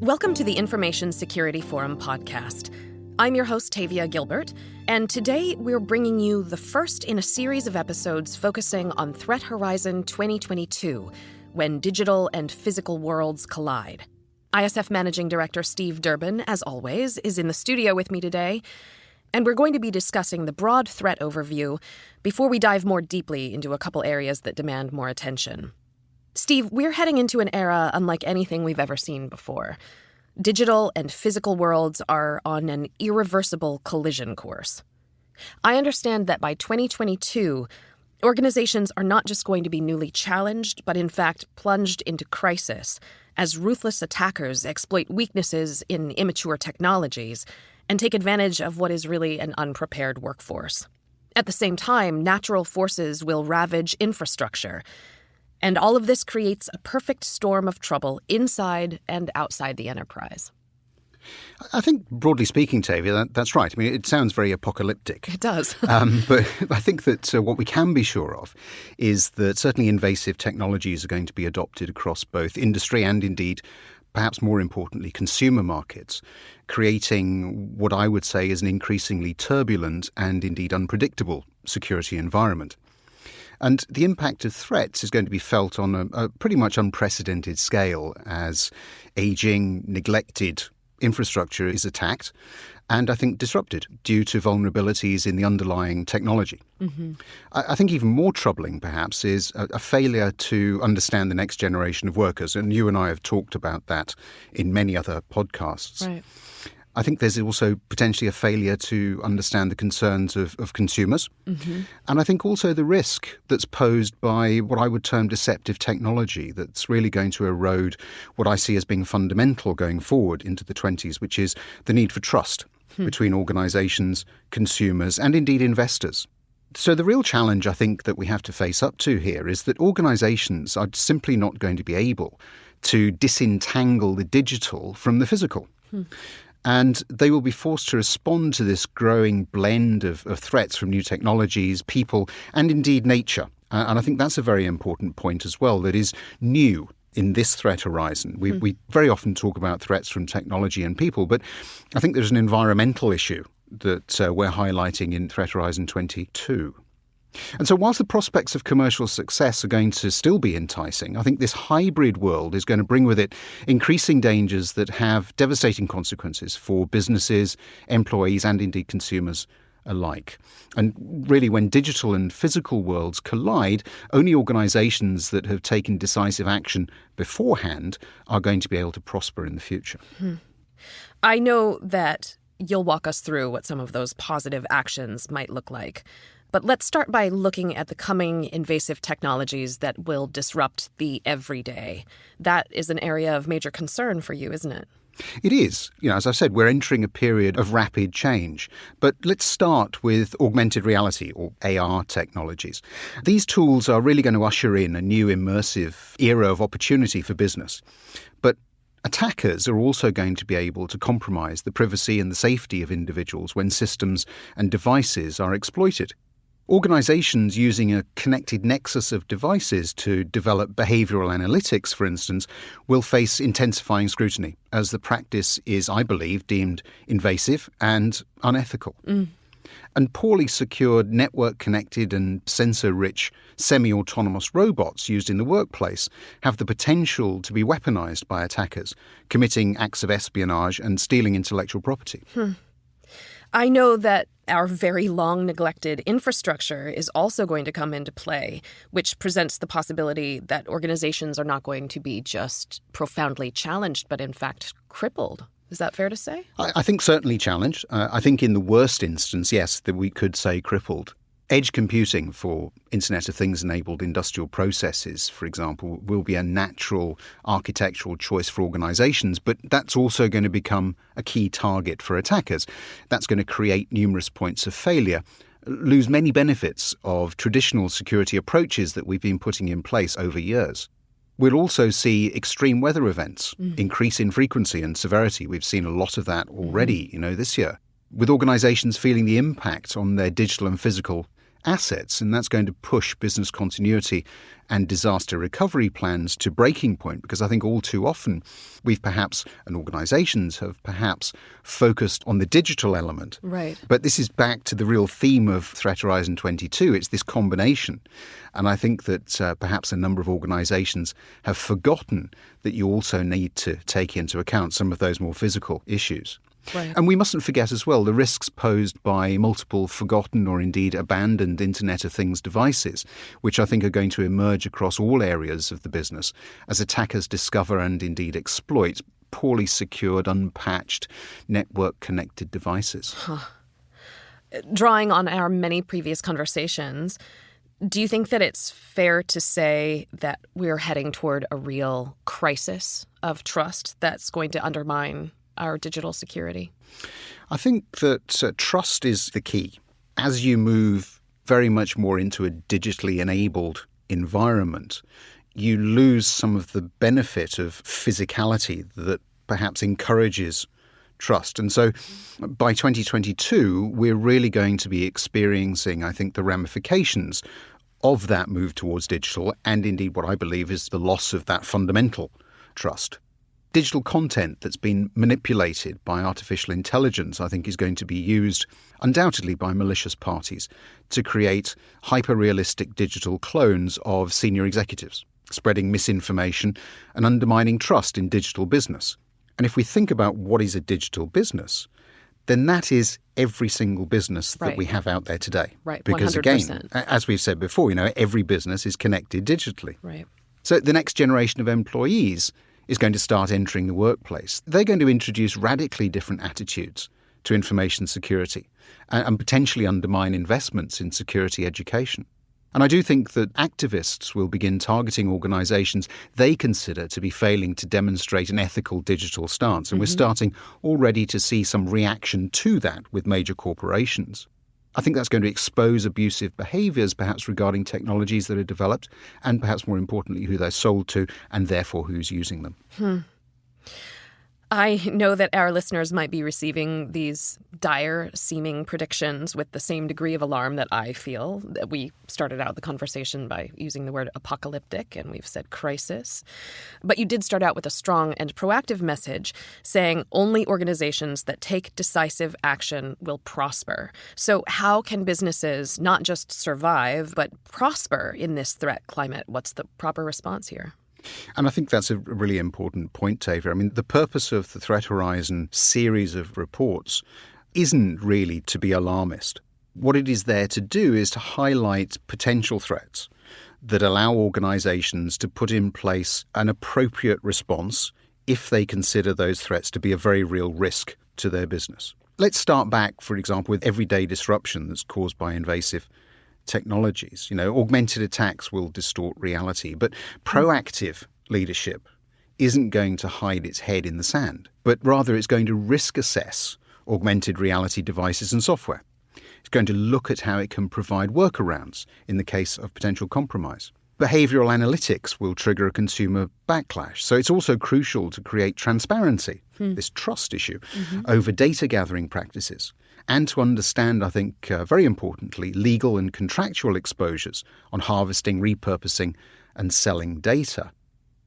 Welcome to the Information Security Forum podcast. I'm your host, Tavia Gilbert, and today we're bringing you the first in a series of episodes focusing on Threat Horizon 2022, when digital and physical worlds collide. ISF Managing Director Steve Durbin, as always, is in the studio with me today, and we're going to be discussing the broad threat overview before we dive more deeply into a couple areas that demand more attention. Steve, we're heading into an era unlike anything we've ever seen before. Digital and physical worlds are on an irreversible collision course. I understand that by 2022, organizations are not just going to be newly challenged, but in fact plunged into crisis as ruthless attackers exploit weaknesses in immature technologies and take advantage of what is really an unprepared workforce. At the same time, natural forces will ravage infrastructure. And all of this creates a perfect storm of trouble inside and outside the enterprise. I think, broadly speaking, Tavia, that's right. I mean, it sounds very apocalyptic. It does. But I think that what we can be sure of is that certainly invasive technologies are going to be adopted across both industry and, indeed, perhaps more importantly, consumer markets, creating what I would say is an increasingly turbulent and, indeed, unpredictable security environment. And the impact of threats is going to be felt on a pretty much unprecedented scale as aging, neglected infrastructure is attacked and I think disrupted due to vulnerabilities in the underlying technology. Mm-hmm. I think even more troubling, perhaps, is a failure to understand the next generation of workers. And you and I have talked about that in many other podcasts. Right. I think there's also potentially a failure to understand the concerns of consumers. Mm-hmm. And I think also the risk that's posed by what I would term deceptive technology that's really going to erode what I see as being fundamental going forward into the 20s, which is the need for trust between organizations, consumers, and indeed investors. So the real challenge I think that we have to face up to here is that organizations are simply not going to be able to disentangle the digital from the physical. And they will be forced to respond to this growing blend of threats from new technologies, people, and indeed nature. And I think that's a very important point as well that is new in this threat horizon. We very often talk about threats from technology and people, but I think there's an environmental issue that we're highlighting in Threat Horizon 22. And so whilst the prospects of commercial success are going to still be enticing, I think this hybrid world is going to bring with it increasing dangers that have devastating consequences for businesses, employees, and indeed consumers alike. And really, when digital and physical worlds collide, only organizations that have taken decisive action beforehand are going to be able to prosper in the future. I know that you'll walk us through what some of those positive actions might look like. But let's start by looking at the coming invasive technologies that will disrupt the everyday. That is an area of major concern for you, isn't it? It is. As I've said, we're entering a period of rapid change. But let's start with augmented reality or AR technologies. These tools are really going to usher in a new immersive era of opportunity for business. But attackers are also going to be able to compromise the privacy and the safety of individuals when systems and devices are exploited. Organizations using a connected nexus of devices to develop behavioral analytics, for instance, will face intensifying scrutiny as the practice is, I believe, deemed invasive and unethical. And poorly secured, network-connected and sensor-rich semi-autonomous robots used in the workplace have the potential to be weaponized by attackers, committing acts of espionage and stealing intellectual property. I know that our very long neglected infrastructure is also going to come into play, which presents the possibility that organizations are not going to be just profoundly challenged, but in fact crippled. Is that fair to say? I think certainly challenged. I think in the worst instance, yes, that we could say crippled. Edge computing for Internet of Things-enabled industrial processes, for example, will be a natural architectural choice for organizations, but that's also going to become a key target for attackers. That's going to create numerous points of failure, lose many benefits of traditional security approaches that we've been putting in place over years. We'll also see extreme weather events increase in frequency and severity. We've seen a lot of that already, this year, with organizations feeling the impact on their digital and physical assets, and that's going to push business continuity and disaster recovery plans to breaking point, because I think all too often we've perhaps, and organisations have perhaps, focused on the digital element. Right. But this is back to the real theme of Threat Horizon 22. It's this combination. And I think that perhaps a number of organisations have forgotten that you also need to take into account some of those more physical issues. Right. And we mustn't forget as well the risks posed by multiple forgotten or indeed abandoned Internet of Things devices, which I think are going to emerge across all areas of the business as attackers discover and indeed exploit poorly secured, unpatched, network-connected devices. Drawing on our many previous conversations, do you think that it's fair to say that we're heading toward a real crisis of trust that's going to undermine our digital security? I think that trust is the key. As you move very much more into a digitally enabled environment, you lose some of the benefit of physicality that perhaps encourages trust. And so by 2022, we're really going to be experiencing, I think, the ramifications of that move towards digital, and indeed what I believe is the loss of that fundamental trust. Digital content that's been manipulated by artificial intelligence, I think, is going to be used undoubtedly by malicious parties to create hyper-realistic digital clones of senior executives, spreading misinformation and undermining trust in digital business. And if we think about what is a digital business, then that is every single business that we have out there today. Right, because 100%. Again, as we've said before, every business is connected digitally. Right. So the next generation of employees is going to start entering the workplace. They're going to introduce radically different attitudes to information security and potentially undermine investments in security education. And I do think that activists will begin targeting organisations they consider to be failing to demonstrate an ethical digital stance. And we're starting already to see some reaction to that with major corporations. I think that's going to expose abusive behaviours, perhaps regarding technologies that are developed, and perhaps more importantly, who they're sold to, and therefore who's using them. I know that our listeners might be receiving these dire-seeming predictions with the same degree of alarm that I feel. We started out the conversation by using the word apocalyptic, and we've said crisis. But you did start out with a strong and proactive message saying only organizations that take decisive action will prosper. So how can businesses not just survive, but prosper in this threat climate? What's the proper response here? And I think that's a really important point, Tavia. I mean, the purpose of the Threat Horizon series of reports isn't really to be alarmist. What it is there to do is to highlight potential threats that allow organisations to put in place an appropriate response if they consider those threats to be a very real risk to their business. Let's start back, for example, with everyday disruption that's caused by invasive technologies. Augmented attacks will distort reality, but proactive leadership isn't going to hide its head in the sand, but rather it's going to risk assess augmented reality devices and software. It's going to look at how it can provide workarounds in the case of potential compromise. Behavioural analytics will trigger a consumer backlash, so it's also crucial to create transparency, this trust issue, over data gathering practices, and to understand, I think, very importantly, legal and contractual exposures on harvesting, repurposing and selling data.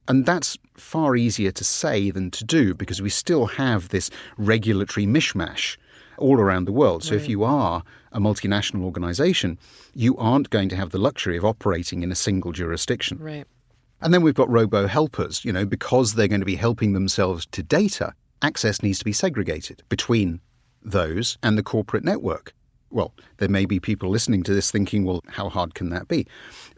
And that's far easier to say than to do because we still have this regulatory mishmash all around the world. So if you are a multinational organisation, you aren't going to have the luxury of operating in a single jurisdiction. Right. And then we've got robo-helpers, because they're going to be helping themselves to data, access needs to be segregated between those and the corporate network. Well, there may be people listening to this thinking, well, how hard can that be?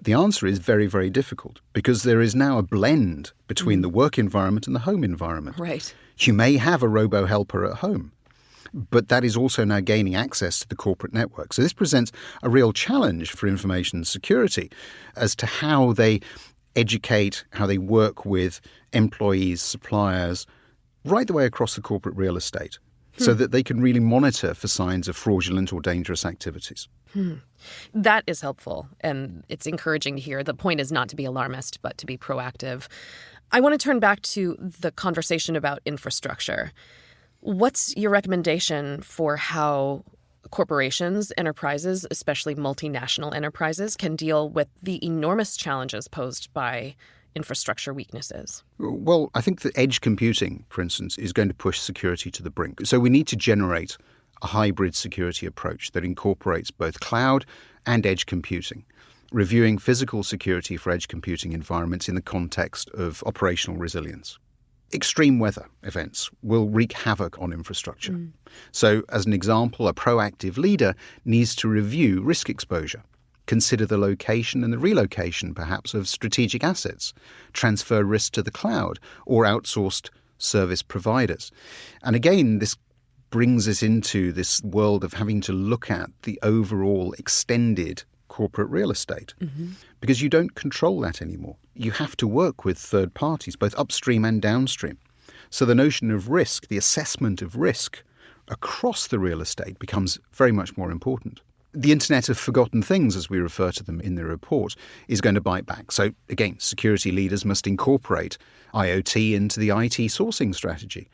The answer is very, very difficult because there is now a blend between the work environment and the home environment. Right. You may have a robo-helper at home, but that is also now gaining access to the corporate network. So this presents a real challenge for information security as to how they educate, how they work with employees, suppliers, right the way across the corporate real estate, so that they can really monitor for signs of fraudulent or dangerous activities. That is helpful, and it's encouraging to hear. The point is not to be alarmist, but to be proactive. I want to turn back to the conversation about infrastructure. What's your recommendation for how corporations, enterprises, especially multinational enterprises, can deal with the enormous challenges posed by infrastructure weaknesses? Well, I think that edge computing, for instance, is going to push security to the brink. So we need to generate a hybrid security approach that incorporates both cloud and edge computing, reviewing physical security for edge computing environments in the context of operational resilience. Extreme weather events will wreak havoc on infrastructure. So, as an example, a proactive leader needs to review risk exposure, consider the location and the relocation, perhaps, of strategic assets, transfer risk to the cloud or outsourced service providers. And again, this brings us into this world of having to look at the overall extended corporate real estate, because you don't control that anymore. You have to work with third parties, both upstream and downstream. So the notion of risk, the assessment of risk across the real estate becomes very much more important. The Internet of Forgotten Things, as we refer to them in the report, is going to bite back. So again, security leaders must incorporate IoT into the IT sourcing strategy.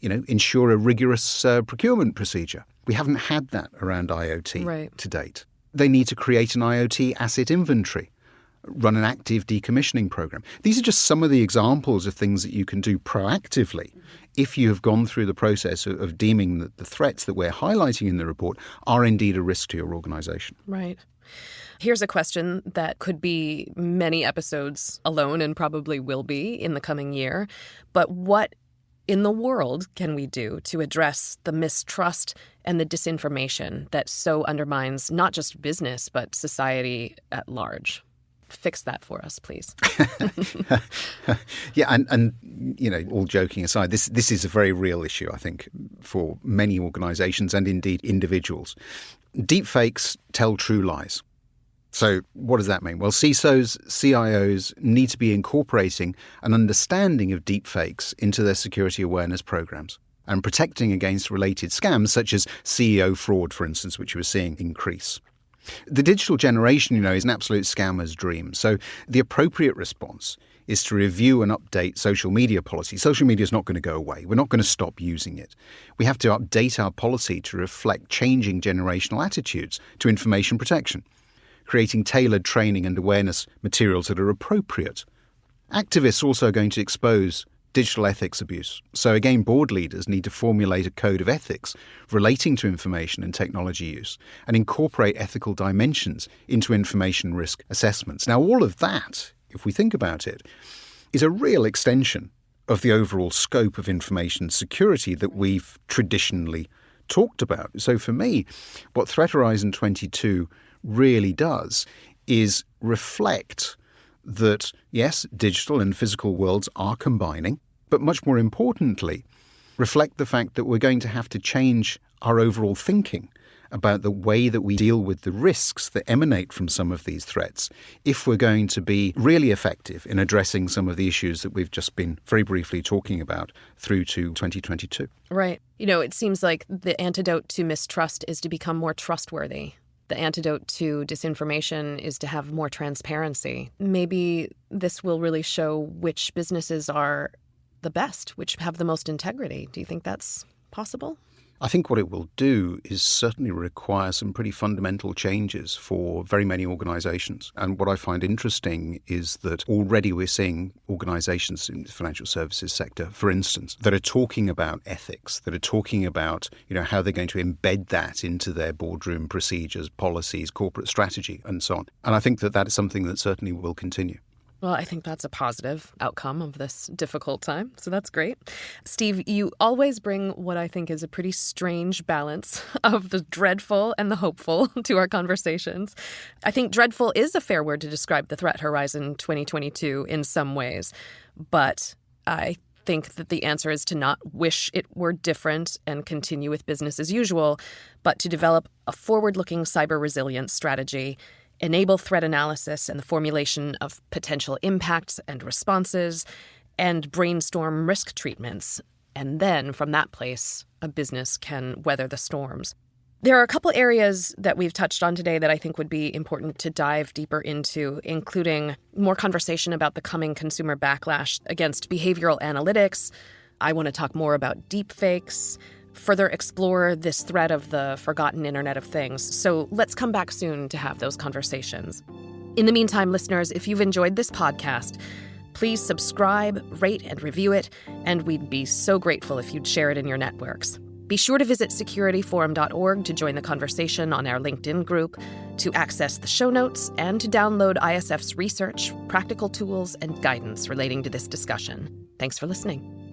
Ensure a rigorous procurement procedure. We haven't had that around IoT to date. They need to create an IoT asset inventory, run an active decommissioning program. These are just some of the examples of things that you can do proactively if you have gone through the process of deeming that the threats that we're highlighting in the report are indeed a risk to your organization. Right. Here's a question that could be many episodes alone and probably will be in the coming year. But what in the world can we do to address the mistrust and the disinformation that so undermines not just business, but society at large? Fix that for us, please. Yeah, and all joking aside, this is a very real issue, I think, for many organizations and indeed individuals. Deepfakes tell true lies. So what does that mean? Well, CISOs, CIOs need to be incorporating an understanding of deepfakes into their security awareness programs and protecting against related scams such as CEO fraud, for instance, which we're seeing increase. The digital generation, is an absolute scammer's dream. So the appropriate response is to review and update social media policy. Social media is not going to go away. We're not going to stop using it. We have to update our policy to reflect changing generational attitudes to information protection, creating tailored training and awareness materials that are appropriate. Activists are also going to expose digital ethics abuse. So again, board leaders need to formulate a code of ethics relating to information and technology use and incorporate ethical dimensions into information risk assessments. Now, all of that, if we think about it, is a real extension of the overall scope of information security that we've traditionally talked about. So for me, what Threat Horizon 22 really does is reflect that, yes, digital and physical worlds are combining, but much more importantly, reflect the fact that we're going to have to change our overall thinking about the way that we deal with the risks that emanate from some of these threats if we're going to be really effective in addressing some of the issues that we've just been very briefly talking about through to 2022. Right. It seems like the antidote to mistrust is to become more trustworthy. The antidote to disinformation is to have more transparency. Maybe this will really show which businesses are the best, which have the most integrity. Do you think that's possible? I think what it will do is certainly require some pretty fundamental changes for very many organizations. And what I find interesting is that already we're seeing organizations in the financial services sector, for instance, that are talking about ethics, that are talking about, how they're going to embed that into their boardroom procedures, policies, corporate strategy, and so on. And I think that is something that certainly will continue. Well, I think that's a positive outcome of this difficult time, so that's great. Steve, you always bring what I think is a pretty strange balance of the dreadful and the hopeful to our conversations. I think dreadful is a fair word to describe the Threat Horizon 2022 in some ways, but I think that the answer is to not wish it were different and continue with business as usual, but to develop a forward-looking cyber resilience strategy, enable threat analysis and the formulation of potential impacts and responses, and brainstorm risk treatments. And then, from that place, a business can weather the storms. There are a couple areas that we've touched on today that I think would be important to dive deeper into, including more conversation about the coming consumer backlash against behavioral analytics. I want to talk more about deepfakes. further explore this thread of the forgotten Internet of Things. So let's come back soon to have those conversations. In the meantime, listeners, if you've enjoyed this podcast, please subscribe, rate, and review it, and we'd be so grateful if you'd share it in your networks. Be sure to visit securityforum.org to join the conversation on our LinkedIn group, to access the show notes, and to download ISF's research, practical tools, and guidance relating to this discussion. Thanks for listening.